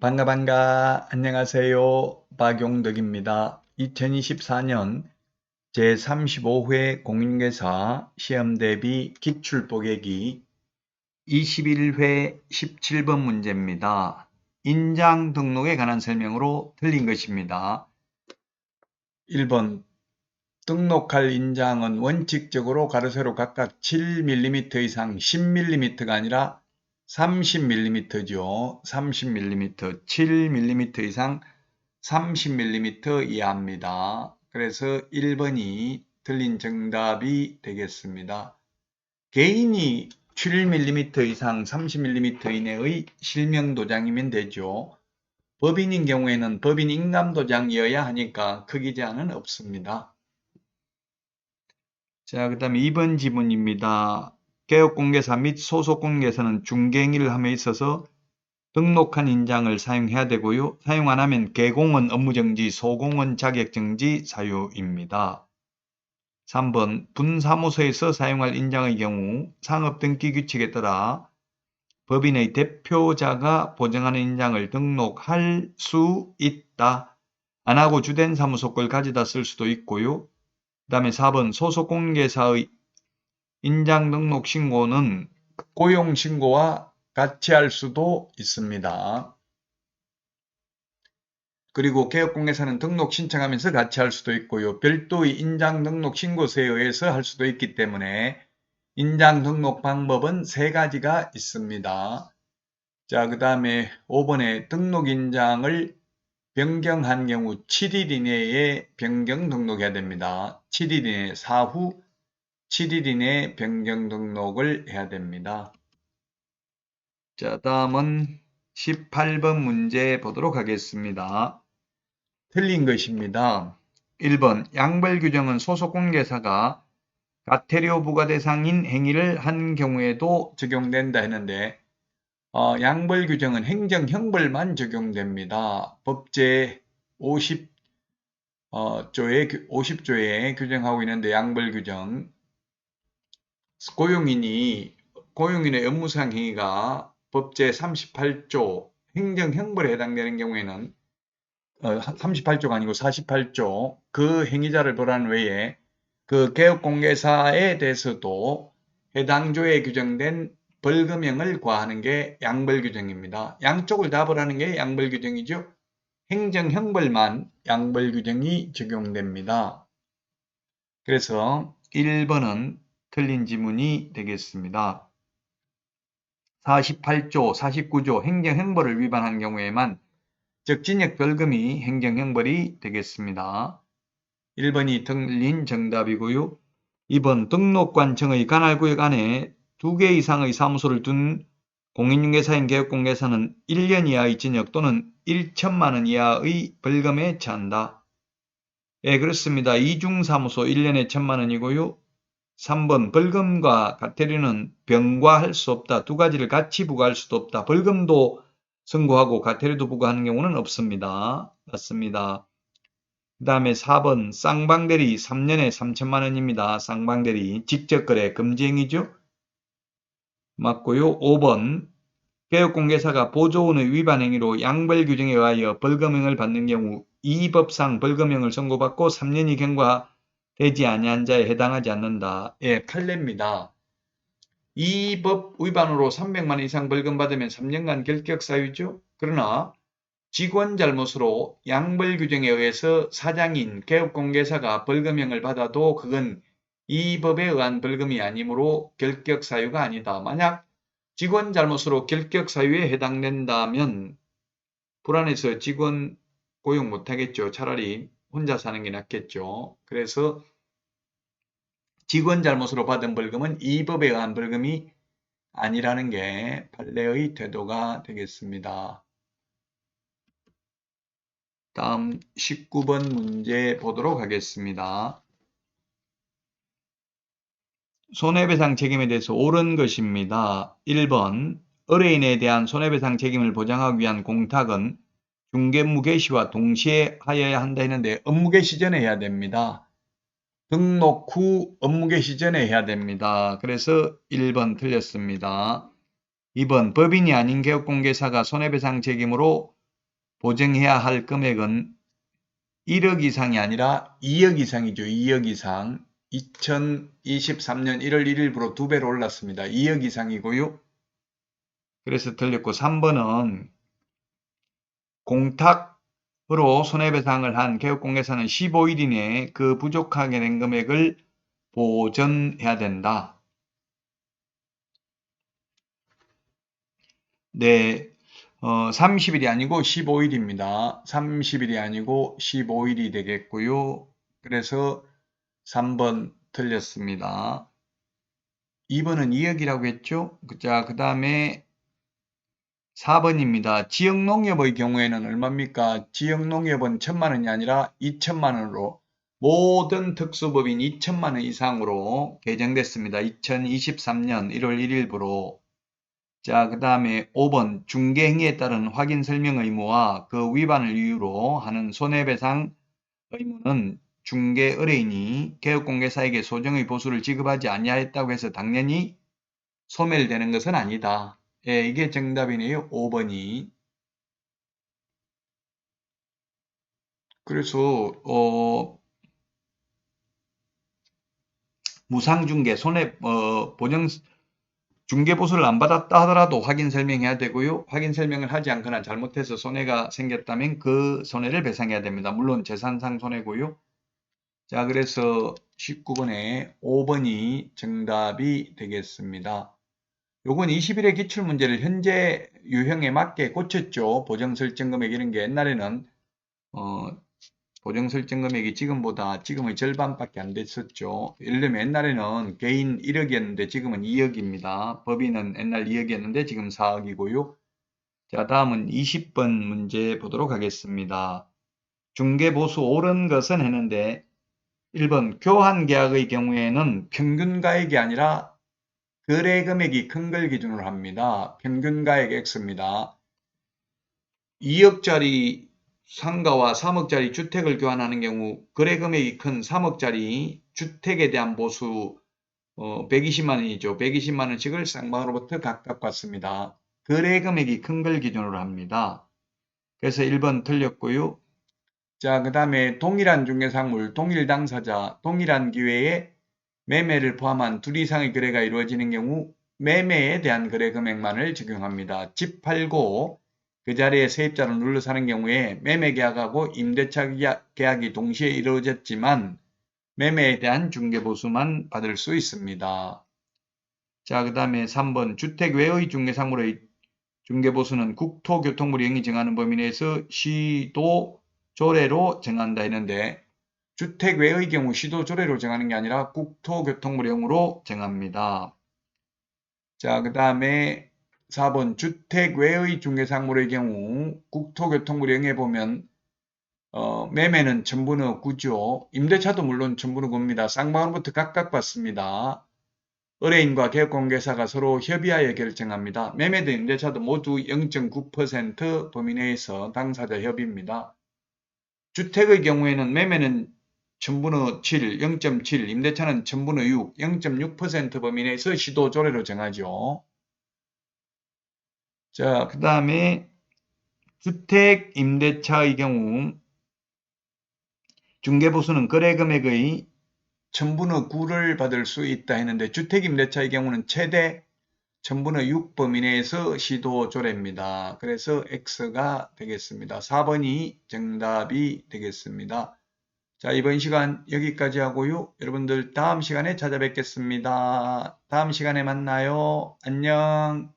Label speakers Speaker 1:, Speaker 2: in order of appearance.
Speaker 1: 반가. 안녕하세요. 박용덕입니다. 2024년 제35회 공인중개사 시험대비 기출보객이 21회 17번 문제입니다. 인장 등록에 관한 설명으로 틀린 것입니다. 1번 등록할 인장은 원칙적으로 가로세로 각각 7mm 이상 10mm가 아니라 30mm죠. 30mm, 7mm 이상 30mm 이하입니다. 그래서 1번이 틀린 정답이 되겠습니다. 개인이 7mm 이상 30mm 이내의 실명도장이면 되죠. 법인인 경우에는 법인 인감도장이어야 하니까 크기 제한은 없습니다. 자, 그 다음에 2번 지문입니다. 개업공개사 및 소속공개사는 중개행위를 함에 있어서 등록한 인장을 사용해야 되고요. 사용 안 하면 개공은 업무정지, 소공은 자격정지 사유입니다. 3번 분사무소에서 사용할 인장의 경우 상업등기규칙에 따라 법인의 대표자가 보증하는 인장을 등록할 수 있다. 안 하고 주된 사무소 걸 가져다 쓸 수도 있고요. 그 다음에 4번 소속공개사의 인장 등록 신고는 고용신고와 같이 할 수도 있습니다. 그리고 개업공개사는 등록 신청하면서 같이 할 수도 있고요. 별도의 인장 등록 신고서에 의해서 할 수도 있기 때문에 인장 등록 방법은 3가지가 있습니다. 자, 그 다음에 5번에 등록 인장을 변경한 경우 7일 이내에 변경 등록해야 됩니다. 7일 이내 사후 7일 이내에 변경 등록을 해야 됩니다. 자, 다음은 18번 문제 보도록 하겠습니다. 틀린 것입니다. 1번 양벌 규정은 소속 공개사가 과태료 부과 대상인 행위를 한 경우에도 적용된다 했는데 양벌 규정은 행정형벌만 적용됩니다. 법제 50조에 규정하고 있는데 양벌 규정 고용인의 업무상 행위가 법제 38조 행정형벌에 해당되는 경우에는 38조가 아니고 48조 그 행위자를 보란 외에 그 개업공개사에 대해서도 해당 조에 규정된 벌금형을 과하는 게 양벌규정입니다. 양쪽을 다 벌하는 게 양벌규정이죠. 행정형벌만 양벌규정이 적용됩니다. 그래서 1번은 틀린 지문이 되겠습니다. 48조, 49조 행정형벌을 위반한 경우에만 적진역 벌금이 행정형벌이 되겠습니다. 1번이 틀린 정답이고요. 2번 등록관청의 관할구역 안에 2개 이상의 사무소를 둔 공인중개사인 개업공개사는 1년 이하의 징역 또는 1천만 원 이하의 벌금에 처한다. 예, 그렇습니다. 이중사무소 1년에 1천만 원이고요. 3번 벌금과 과태료는 병과할 수 없다. 두 가지를 같이 부과할 수도 없다. 벌금도 선고하고 과태료도 부과하는 경우는 없습니다. 맞습니다. 그 다음에 4번 쌍방대리 3년에 3천만 원입니다. 쌍방대리 직접거래 금지행위죠. 맞고요. 5번 개업공개사가 보조원의 위반행위로 양벌규정에 의하여 벌금형을 받는 경우 이 법상 벌금형을 선고받고 3년이 경과되지 아니한 자에 해당하지 않는다. 예, 판례입니다. 이 법 위반으로 300만 원 이상 벌금 받으면 3년간 결격사유죠. 그러나 직원 잘못으로 양벌 규정에 의해서 사장인 개업공개사가 벌금형을 받아도 그건 이 법에 의한 벌금이 아니므로 결격사유가 아니다. 만약 직원 잘못으로 결격사유에 해당된다면 불안해서 직원 고용 못하겠죠. 차라리 혼자 사는 게 낫겠죠. 그래서 직원 잘못으로 받은 벌금은 이 법에 의한 벌금이 아니라는 게 판례의 태도가 되겠습니다. 다음 19번 문제 보도록 하겠습니다. 손해배상 책임에 대해서 옳은 것입니다. 1번 의뢰인에 대한 손해배상 책임을 보장하기 위한 공탁은 중개업무 개시와 동시에 하여야 한다 했는데 업무 개시 전에 해야 됩니다. 등록 후 업무 개시 전에 해야 됩니다. 그래서 1번 틀렸습니다. 2번 법인이 아닌 개업공개사가 손해배상 책임으로 보증해야 할 금액은 1억 이상이 아니라 2억 이상이죠. 2억 이상. 2023년 1월 1일부로 2배로 올랐습니다. 2억 이상이고요. 그래서 틀렸고 3번은 공탁으로 손해배상을 한 개업공개사는 15일 이내에 그 부족하게 된 금액을 보전해야 된다. 네, 30일이 아니고 15일입니다. 30일이 아니고 15일이 되겠고요. 그래서 3번 틀렸습니다. 2번은 2억이라고 했죠? 자, 그 다음에 4번입니다. 지역농협의 경우에는 얼마입니까? 지역농협은 1,000만 원이 아니라 2,000만 원으로 모든 특수법인 2,000만 원 이상으로 개정됐습니다. 2023년 1월 1일부로. 자, 그 다음에 5번 중개행위에 따른 확인 설명 의무와 그 위반을 이유로 하는 손해배상 의무는 중개 의뢰인이 개업공개사에게 소정의 보수를 지급하지 아니하였다고 해서 당연히 소멸되는 것은 아니다. 예, 이게 정답이네요. 5번이. 그래서 무상중개 보정 중개보수를 안 받았다 하더라도 확인 설명해야 되고요. 확인 설명을 하지 않거나 잘못해서 손해가 생겼다면 그 손해를 배상해야 됩니다. 물론 재산상 손해고요. 자, 그래서 19번에 5번이 정답이 되겠습니다. 요건 20일의 기출문제를 현재 유형에 맞게 고쳤죠. 보정설정금액 이런 게 옛날에는 보정설정금액이 지금의 절반밖에 안 됐었죠. 예를 들면 옛날에는 개인 1억이었는데 지금은 2억입니다. 법인은 옛날 2억이었는데 지금 4억이고요. 자, 다음은 20번 문제 보도록 하겠습니다. 중개보수 옳은 것은 했는데 1번 교환계약의 경우에는 평균가액이 아니라 거래금액이 큰 걸 기준으로 합니다. 평균가액 X입니다. 2억짜리 상가와 3억짜리 주택을 교환하는 경우 거래금액이 큰 3억짜리 주택에 대한 보수 120만 원이죠. 120만 원씩을 쌍방으로부터 각각 받습니다. 거래금액이 큰 걸 기준으로 합니다. 그래서 1번 틀렸고요. 자, 그 다음에 동일한 중개상물, 동일 당사자, 동일한 기회에 매매를 포함한 둘 이상의 거래가 이루어지는 경우 매매에 대한 거래 금액만을 적용합니다. 집 팔고 그 자리에 세입자를 눌러 사는 경우에 매매 계약하고 임대차 계약이 동시에 이루어졌지만 매매에 대한 중개보수만 받을 수 있습니다. 자, 그 다음에 3번 주택 외의 중개상물의 중개보수는 국토교통부령이 정하는 범위 내에서 시도 조례로 정한다 했는데 주택 외의 경우 시도 조례로 정하는 게 아니라 국토교통부령으로 정합니다. 자, 그 다음에 4번 주택 외의 중개상물의 경우 국토교통부령에 보면 매매는 첨부는 구죠. 임대차도 물론 첨부는 구입니다. 쌍방으로부터 각각 받습니다. 의뢰인과 개업공개사가 서로 협의하여 결정합니다. 매매도 임대차도 모두 0.9% 범위 내에서 당사자 협의입니다. 주택의 경우에는 매매는 첨부는 7, 0.7, 임대차는 첨부는 6, 0.6% 범위 내에서 시도 조례로 정하죠. 자, 그 다음에 주택 임대차의 경우 중개보수는 거래금액의 첨부는 9를 받을 수 있다 했는데 주택 임대차의 경우는 최대 첨부는 6 범위 내에서 시도 조례입니다. 그래서 X가 되겠습니다. 4번이 정답이 되겠습니다. 자, 이번 시간 여기까지 하고요. 여러분들 다음 시간에 찾아뵙겠습니다. 다음 시간에 만나요. 안녕.